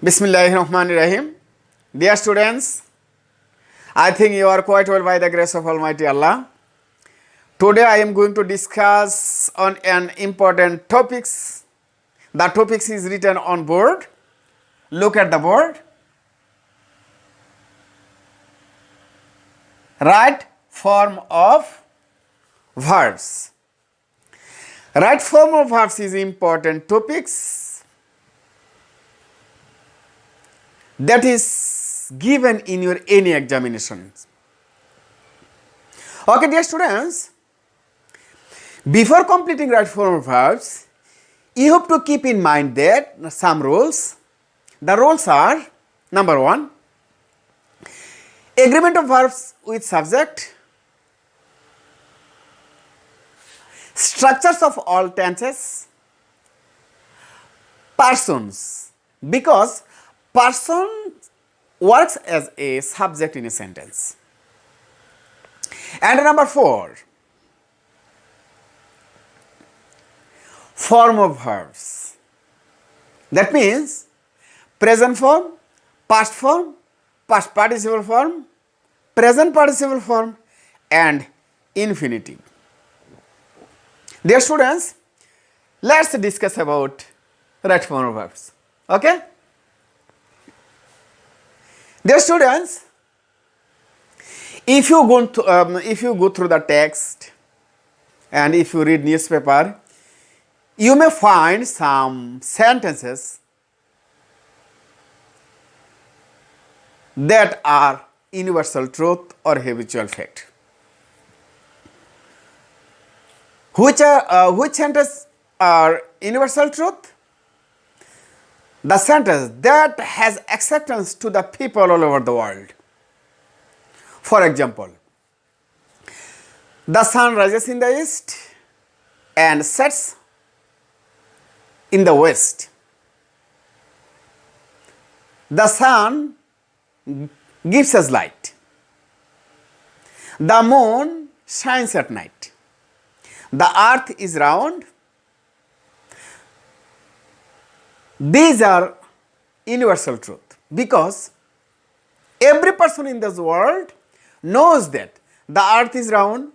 Bismillahirrahmanirrahim. Dear students, I think you are quite well by the grace of Almighty Allah. Today I am going to discuss on an important topics. The topics is written on board. Look at the board. Right form of verbs. Right form of verbs is important topics that is given in your any examinations. Okay, dear students, before completing right form of verbs, you have to keep in mind that some rules. The rules are: number one, agreement of verbs with subject, structures of all tenses, persons, because person works as a subject in a sentence. And number four, form of verbs. That means present form, past participle form, present participle form, and infinitive. Dear students, let's discuss about right form of verbs. Okay? Dear students, if you go through the text and if you read newspaper, you may find some sentences that are universal truth or habitual fact. Which sentences are universal truth? The sentence that has acceptance to the people all over the world. For example, the sun rises in the east and sets in the west. The sun gives us light. The moon shines at night. The earth is round. These are universal truth because every person in this world knows that the earth is round,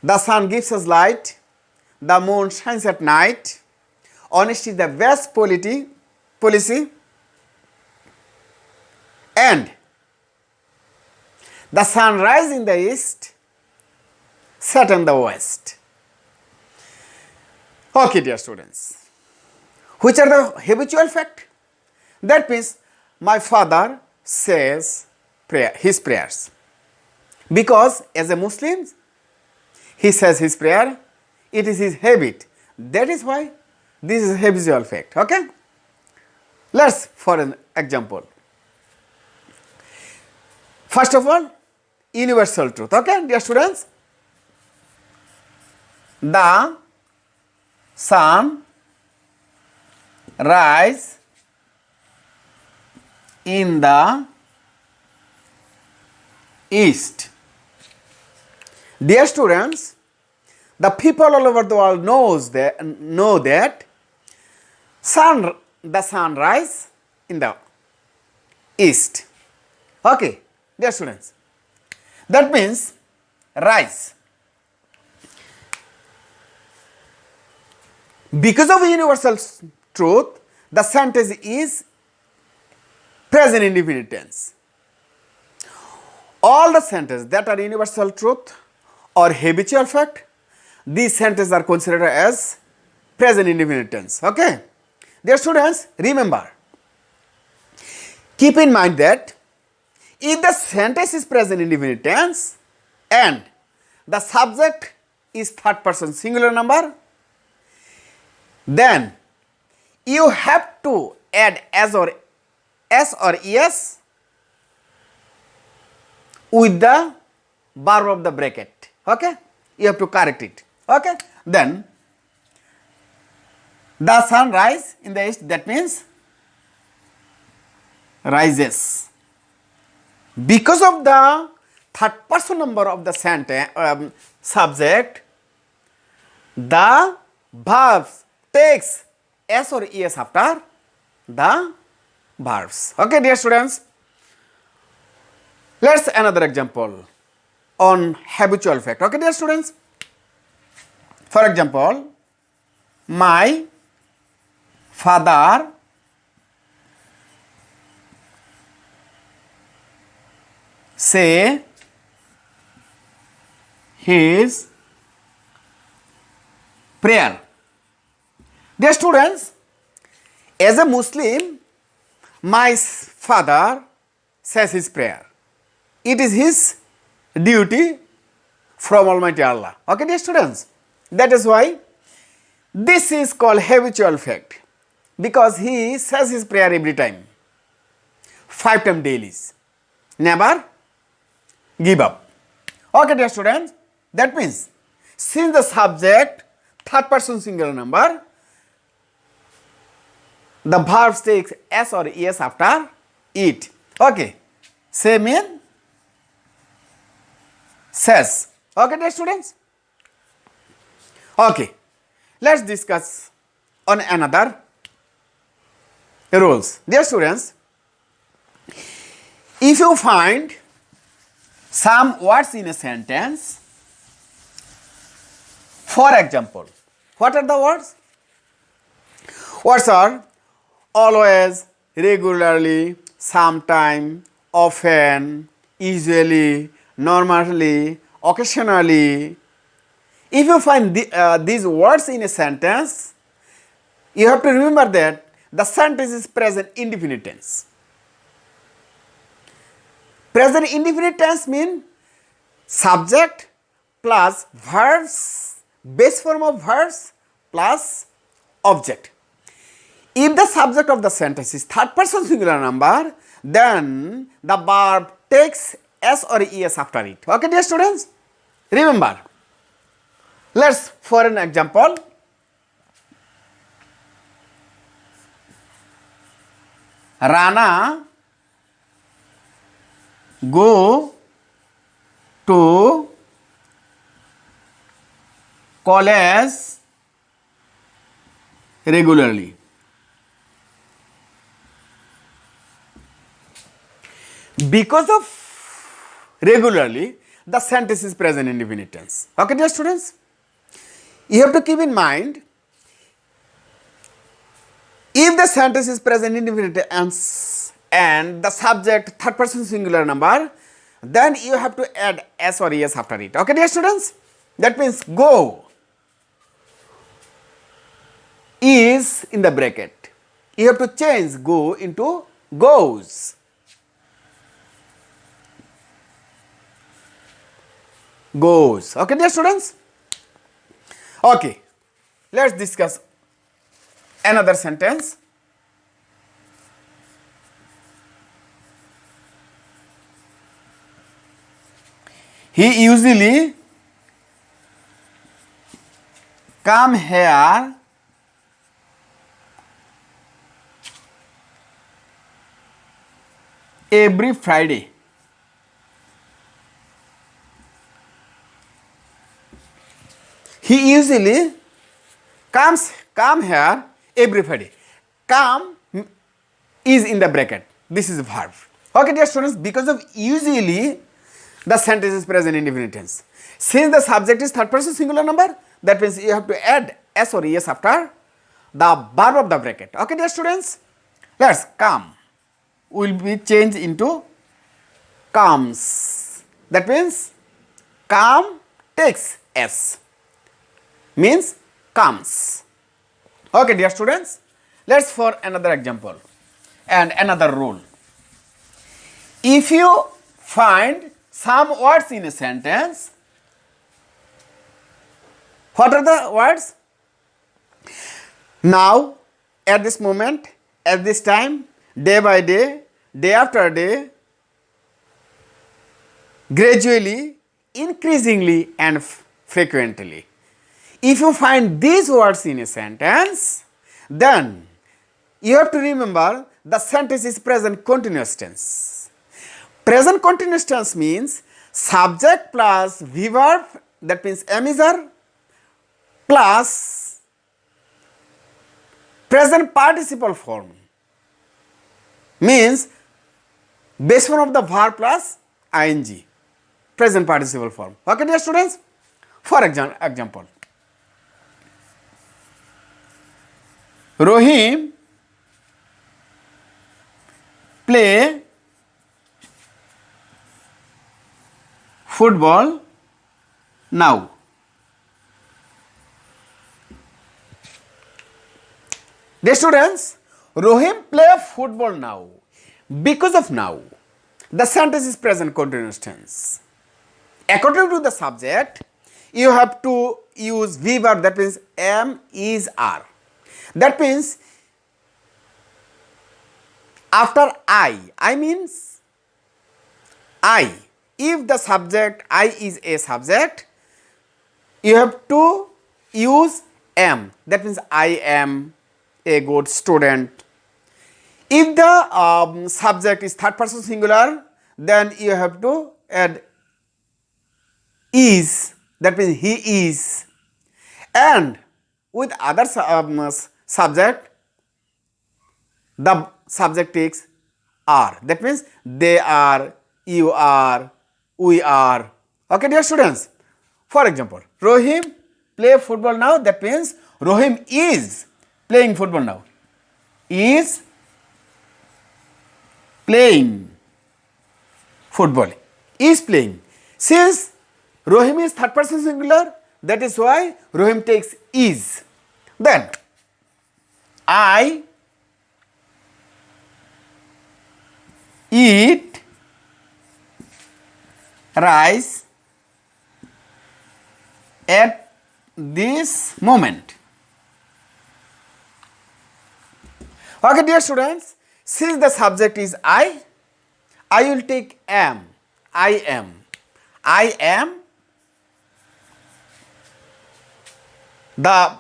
the sun gives us light, the moon shines at night, honesty is the best policy, and the sun rises in the east, set in the west. Okay, dear students. Which are the habitual fact? That means my father says his prayers. Because as a Muslim, he says his prayer. It is his habit. That is why this is a habitual fact. Okay? Let's for an example. First of all, universal truth. Okay, dear students? The sun rise in the east. Dear students, the people all over the world know that the sun rise in the east. Okay, dear students, that means rise. Because of universal truth, the sentence is present indefinite tense. All the sentences that are universal truth or habitual fact, these sentences are considered as present indefinite tense. Okay? Dear students, remember, keep in mind that if the sentence is present indefinite tense and the subject is third person singular number, then you have to add s or es with the verb of the bracket. Okay? You have to correct it. Okay? Then the sun rises in the east, that means rises. Because of the third person number of the sentence subject, the verbs takes s or es after the verbs. Okay, dear students. Let's another example on habitual fact. Okay, dear students. For example, my father say his prayer. Dear students, as a Muslim, my father says his prayer. It is his duty from Almighty Allah. Okay, dear students? That is why this is called habitual fact, because he says his prayer every time, 5 times daily. Never give up. Okay, dear students? That means since the subject third person singular number, the verb takes s or es after it. Okay, say mean says. Okay, dear students? Okay, let's discuss on another rules. Dear students, if you find some words in a sentence, for example, what are the words? Words are always, regularly, sometime, often, usually, normally, occasionally. If you find these words in a sentence, you have to remember that the sentence is present indefinite tense. Present indefinite tense means subject plus verbs, base form of verbs plus object. If the subject of the sentence is third person singular number, then the verb takes s or es after it. Okay, dear students? Remember. Let's, for an example, Rana go to college regularly. Because of regularly, the sentence is present indefinite tense. Okay, dear students? You have to keep in mind, if the sentence is present indefinite tense and the subject third person singular number, then you have to add s or es after it. Okay, dear students? That means go is in the bracket. You have to change go into goes. Goes. Okay, dear students? Okay, let's discuss another sentence. He usually come here every Friday. He usually come here every Friday. Come is in the bracket. This is a verb. Okay, dear students, because of usually, the sentence is present indefinite tense. Since the subject is third person singular number, that means you have to add s or es after the verb of the bracket. Okay, dear students? Let's come will be changed into comes. That means come takes s, means comes. Okay, dear students, let's for another example and another rule. If you find some words in a sentence, what are the words? Now, at this moment, at this time, day by day, day after day, gradually, increasingly and frequently. If you find these words in a sentence, then you have to remember the sentence is present continuous tense. Present continuous tense means subject plus verb, that means am is er, plus present participle form. means base form of the verb plus ing, present participle form. Okay, dear students? For example, Rohim play football now. Dear students, Rohim play football now. Because of now, the sentence is present continuous tense. According to the subject, you have to use V verb, that means am, is, are. That means after I means I. If the subject I is a subject, you have to use am. That means I am a good student. If the subject is third person singular, then you have to add is. That means he is. And with other subject, the subject takes are. That means they are, you are, we are. Okay, dear students? For example, Rohim play football now. That means Rohim is playing football now. Is playing football. Is playing. Since Rohim is third person singular, that is why Rohim takes is. Then I eat rice at this moment. Okay, dear students, since the subject is I will take am. I am. I am the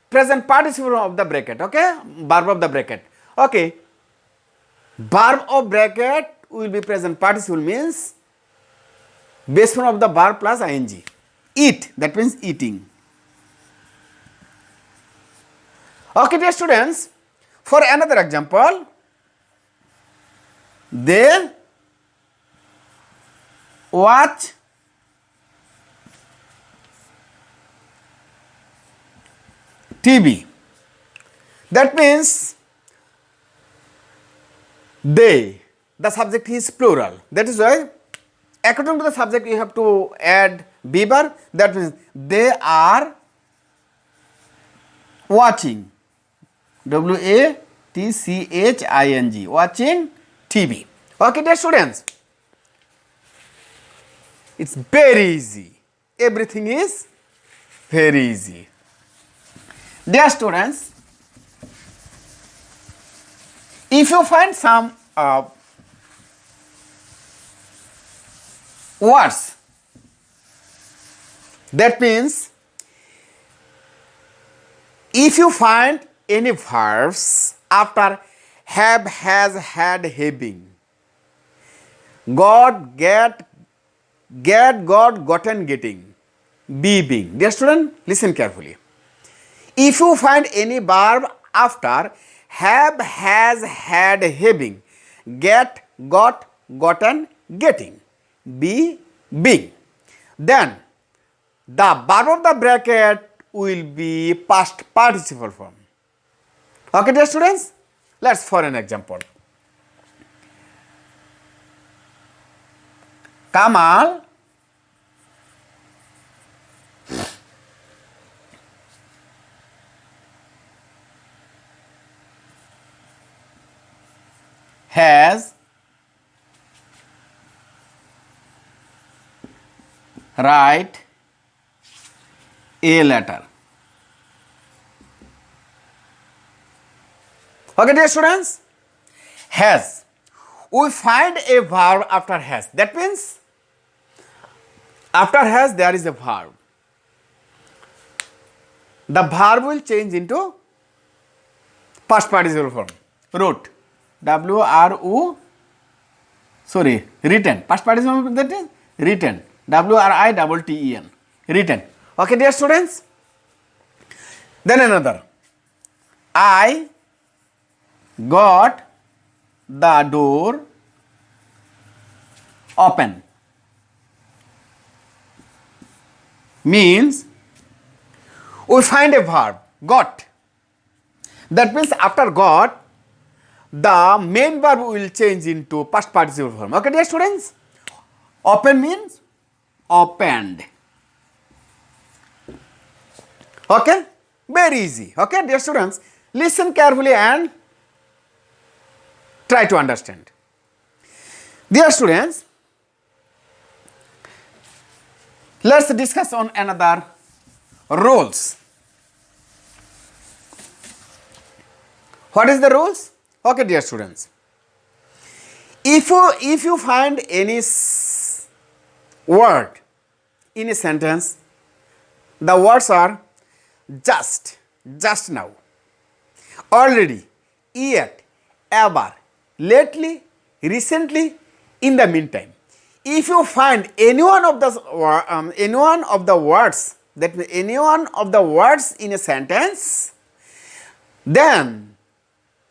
present participle of the bracket. Okay, verb of the bracket. Okay, verb of bracket will be present participle, means base form of the verb plus ing. Eat, that means eating. Okay, dear students, for another example, they watch TV. That means they, the subject is plural. That is why according to the subject you have to add be verb. That means they are watching, watching watching TV. Okay, dear students, it's very easy. Everything is very easy. Dear students, if you find some words, that means if you find any verbs after have, has, had, having, got, get, got, gotten, getting, be, being. Dear student, listen carefully. If you find any verb after have, has, had, having, get, got, gotten, getting, be, being, then the verb of the bracket will be past participle form. Okay, dear students, let's for an example. Kamal has write a letter. Okay, dear students, has. We find a verb after has. That means after has there is a verb. The verb will change into past participle form. Wrote. Written. Past participle form, that is written. WRITTEN. Written. Okay, dear students. Then another. I got the door open means we find a verb got. That means after got, the main verb will change into past participle form. Okay, dear students? Open means opened. Okay? Very easy. Okay, dear students? Listen carefully and try to understand. Dear students, let's discuss on another rules. What is the rules? Okay, dear students. If you find any word in a sentence, the words are just now, already, yet, ever, lately, recently, in the meantime. If you find any one of the words, that means any one of the words in a sentence, then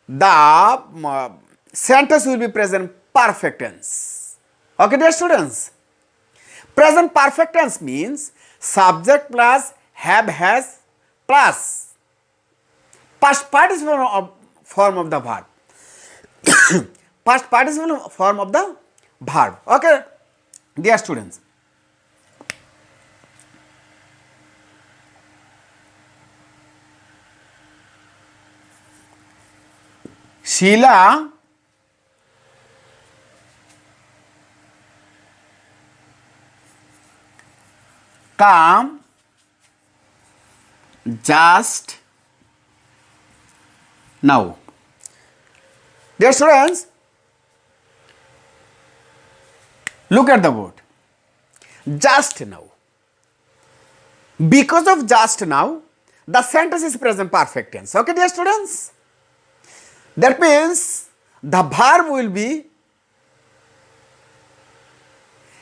the sentence will be present perfect tense. Okay, dear students? Present perfect tense means subject plus have, has plus past participle form of the verb. Past participle form of the verb. Okay, dear students. Sheila come just now. Dear students, look at the word just now. Because of just now, the sentence is present perfect tense. Okay, dear students? That means the verb will be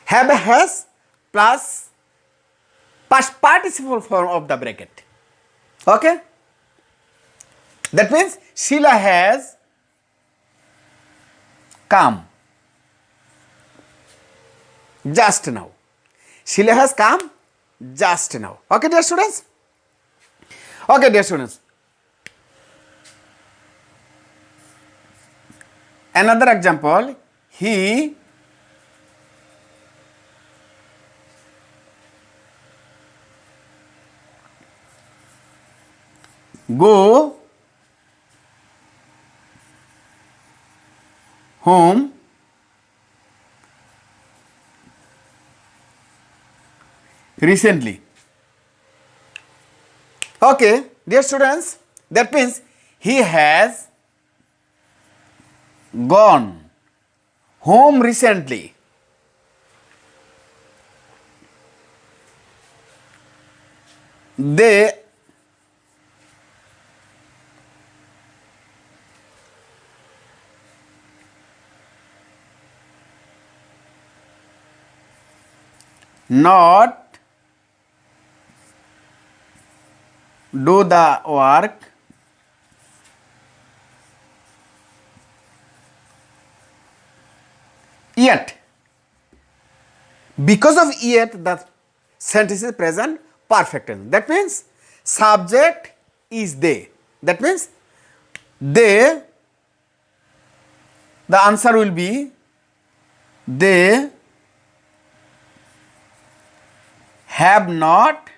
have, has plus past participle form of the bracket. Okay? That means Sheila has come just now. Sheila has come just now. Okay, dear students? Okay, dear students. Another example, he go home recently. Okay, dear students, that means he has gone home recently. They not do the work yet. Because of yet, the sentence is present perfect tense. That means subject is they. That means they, the answer will be they have not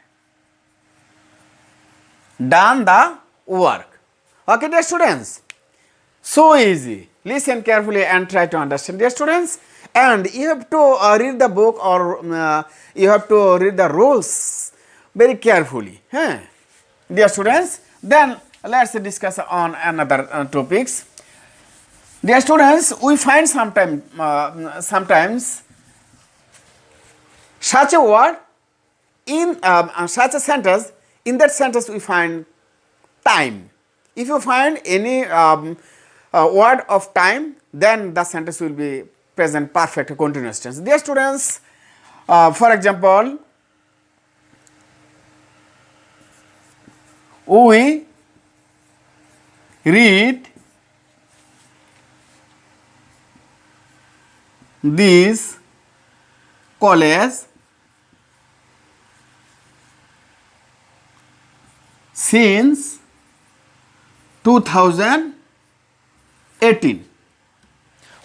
done the work. Okay, dear students? So easy. Listen carefully and try to understand, dear students. And you have to read the book or you have to read the rules very carefully. Dear students, then let's discuss on another topics. Dear students, we find sometimes such a word in such a sentence. In that sentence we find time. If you find any word of time, then the sentence will be present perfect continuous tense. Dear students, for example, we read this college since 2018.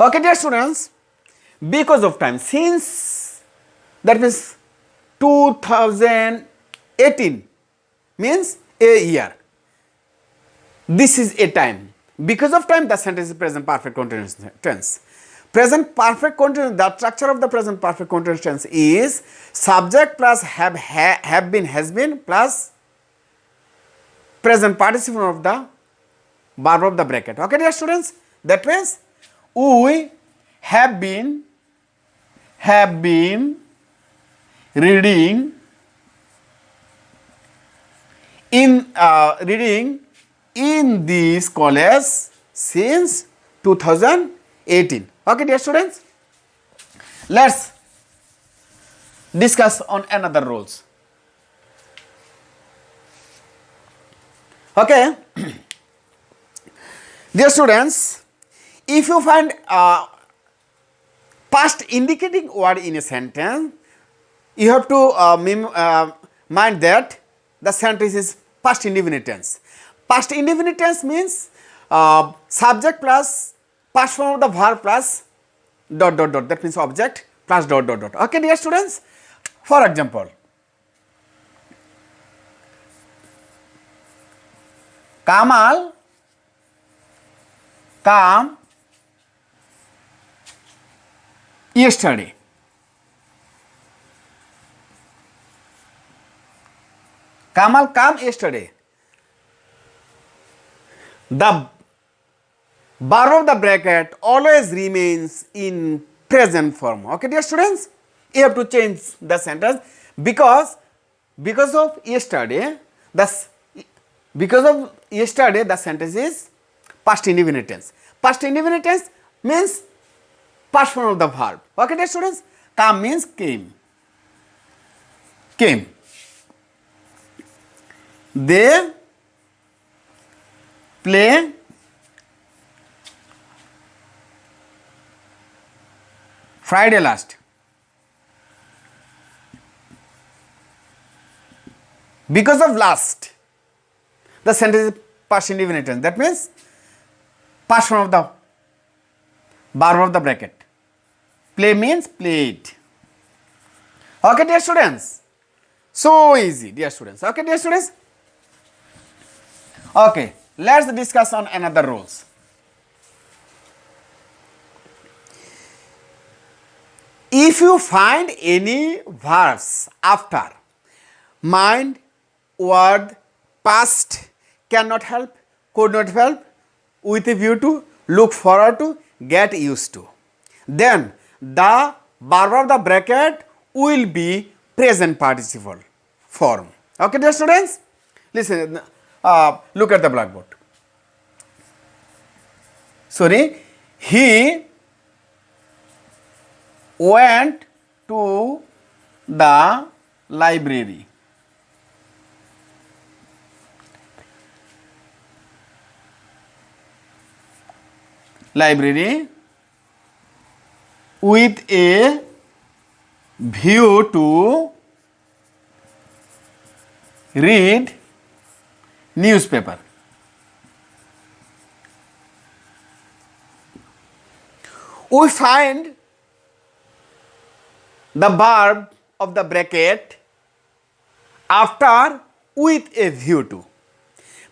Okay, dear students, because of time, since, that means 2018 means a year. This is a time. Because of time, the sentence is present perfect continuous tense. Present perfect continuous, the structure of the present perfect continuous tense is subject plus have been, has been plus present participle of the verb of the bracket. Okay, dear students, that means we have been reading in this college since 2018. Okay, dear students, let's discuss on another rules. Okay, dear students, if you find past indicating word in a sentence, you have to mind that the sentence is past indefinite tense. Past indefinite tense means subject plus past form of the verb plus dot dot dot, that means object plus dot dot dot. Okay, dear students, for example, Kamal come yesterday. Kamal come yesterday. The verb of the bracket always remains in present form. Okay, dear students, you have to change the sentence because of yesterday the sentence is past indefinite tense. Past indefinite tense means past form of the verb. Okay, dear students, come means came. They play Friday last. Because of last, the sentence is past indefinite tense. That means past form of the verb of the bracket. Play means played. Okay, dear students. So easy, dear students. Okay, dear students. Okay, let's discuss on another rules. If you find any verbs after mind, word, past, cannot help, could not help, with a view to, look forward to, get used to, then the verb of the bracket will be present participle form. Okay, dear students, listen, look at the blackboard. Sorry, he went to the library. With a view to read newspaper. We find the verb of the bracket after with a view to.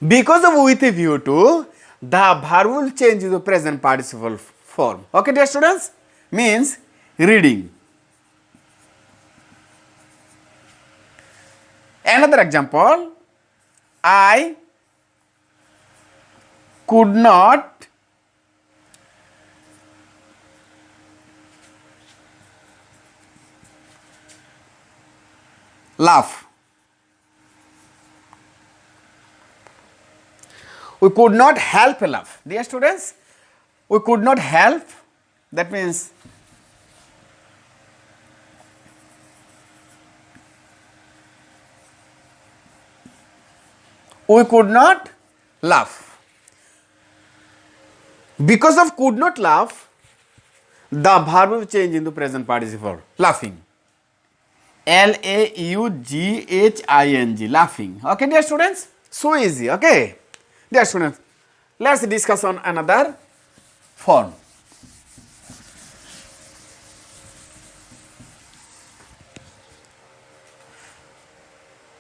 Because of with a view to, the verb will change to present participle form. Okay, dear students, means reading. Another example, I could not laugh. We could not help a laugh. Dear students, we could not help, that means we could not laugh. Because of could not laugh, the verb will change into present participle. Laughing. Laughing. Laughing. Okay, dear students? So easy. Okay. Dear students, let's discuss on another form.